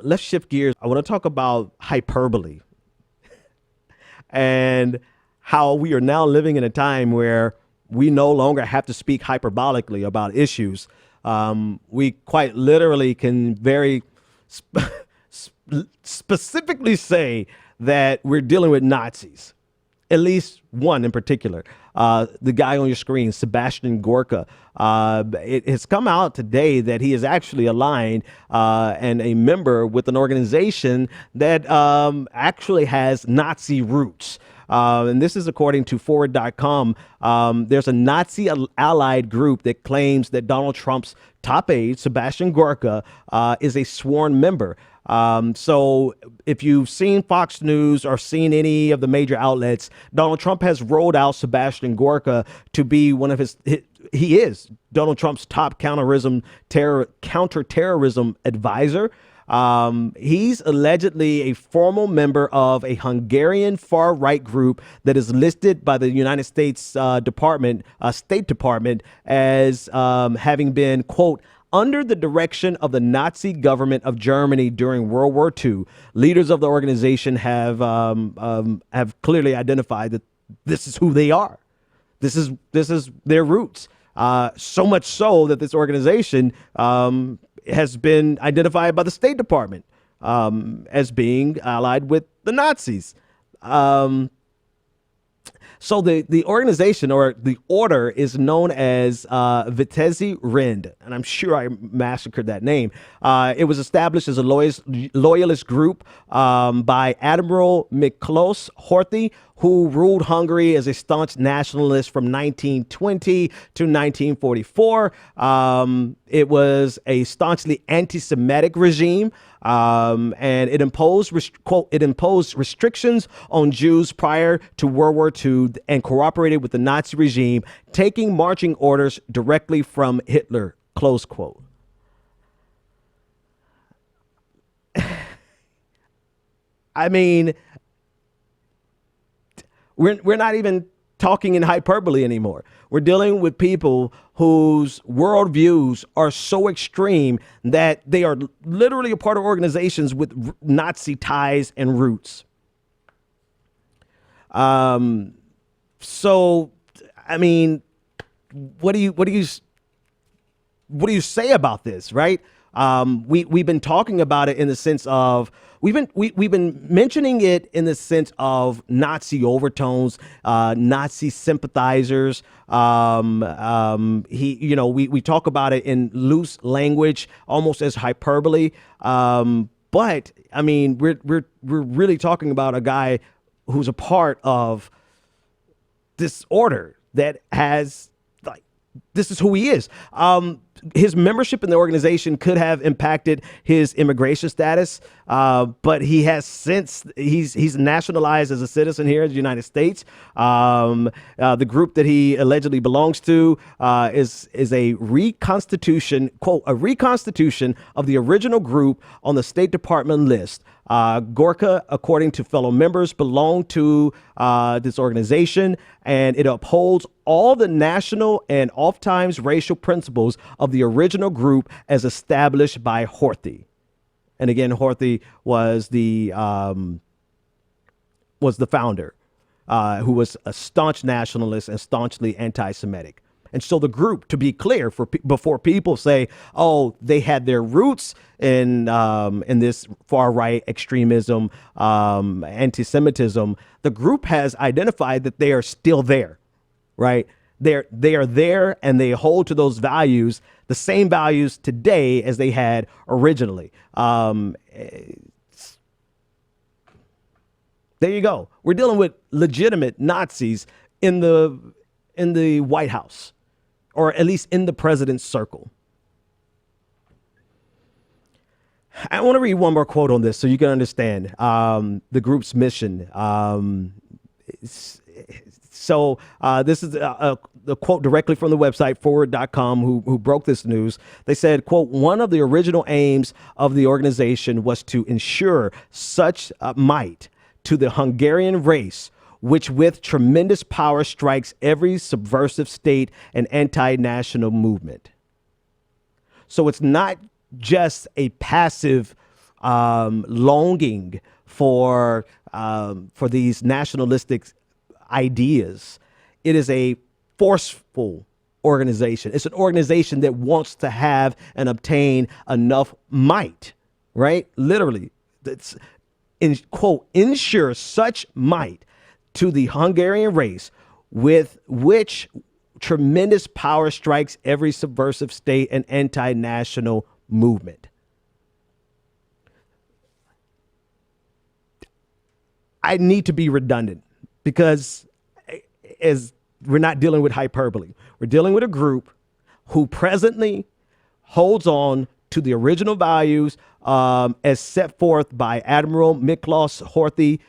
Let's shift gears. I want to talk about hyperbole and how we are now living in a time where we no longer have to speak hyperbolically about issues. We quite literally can very specifically say that we're dealing with Nazis, at least one in particular. The guy on your screen, Sebastian Gorka, it has come out today that he is actually aligned and a member with an organization that actually has Nazi roots. And this is according to forward.com. There's a Nazi allied group that claims that Donald Trump's top aide, Sebastian Gorka, is a sworn member. So if you've seen Fox News or seen any of the major outlets, Donald Trump has rolled out Sebastian Gorka to be one of he is Donald Trump's top counterterrorism advisor. He's allegedly a formal member of a Hungarian far right group that is listed by the United States State Department as having been, quote, under the direction of the Nazi government of Germany during World War II. Leaders of the organization have clearly identified that this is who they are. This is their roots. So much so that this organization has been identified by the State Department as being allied with the Nazis. So the organization or the order is known as Vitesse Rind, and I'm sure I massacred that name. It was established as a loyalist group by Admiral Miklos Horthy, who ruled Hungary as a staunch nationalist from 1920 to 1944. It was a staunchly anti-Semitic regime, and it imposed, quote, it imposed restrictions on Jews prior to World War II and cooperated with the Nazi regime, taking marching orders directly from Hitler, close quote. I mean, we're not even talking in hyperbole anymore. We're dealing with people whose worldviews are so extreme that they are literally a part of organizations with Nazi ties and roots. So, I mean, what do you say about this, right? We've been talking about it in the sense of we've been mentioning it in the sense of Nazi overtones, Nazi sympathizers. We talk about it in loose language, almost as hyperbole. But I mean, we're really talking about a guy who's a part of this order that has, like, this is who he is. His membership in the organization could have impacted his immigration status, but he has since he's nationalized as a citizen here in the United States. The group that he allegedly belongs to is a reconstitution, quote, a reconstitution of the original group on the State Department list. Gorka, according to fellow members, belong to this organization, and it upholds all the national and oft-times racial principles of the original group as established by Horthy. And again, Horthy was the founder, who was a staunch nationalist and staunchly anti-Semitic. And so the group, to be clear, before people say, oh, they had their roots in this far right extremism, anti-Semitism, the group has identified that they are still there, right? They are there, and they hold to those values, the same values today as they had originally. There you go. We're dealing with legitimate Nazis in the White House, or at least in the president's circle. I want to read one more quote on this so you can understand the group's mission. This is a quote directly from the website forward.com who broke this news. They said, quote, one of the original aims of the organization was to ensure such might to the Hungarian race, which with tremendous power strikes every subversive state and anti-national movement. So it's not just a passive longing for these nationalistic ideas. It is a forceful organization. It's an organization that wants to have and obtain enough might, right? Literally, that's in quote, ensure such might to the Hungarian race with which tremendous power strikes every subversive state and anti-national movement. I need to be redundant because as we're not dealing with hyperbole. We're dealing with a group who presently holds on to the original values as set forth by Admiral Miklos Horthy,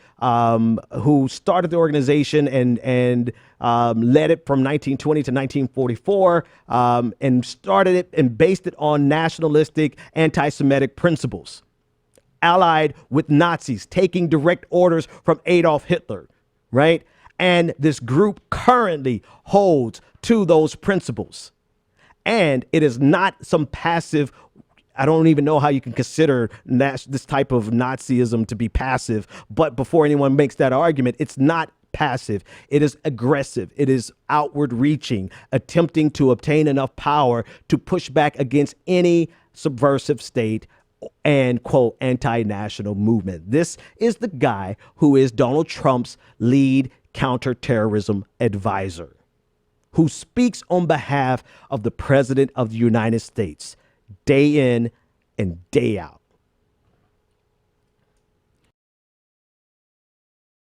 who started the organization and led it from 1920 to 1944, and started it and based it on nationalistic anti-Semitic principles, allied with Nazis, taking direct orders from Adolf Hitler, right? And this group currently holds to those principles. And it is not some passive, I don't even know how you can consider this type of Nazism to be passive. But before anyone makes that argument, it's not passive. It is aggressive. It is outward reaching, attempting to obtain enough power to push back against any subversive state and quote anti-national movement. This is the guy who is Donald Trump's lead counterterrorism advisor, who speaks on behalf of the president of the United States day in and day out.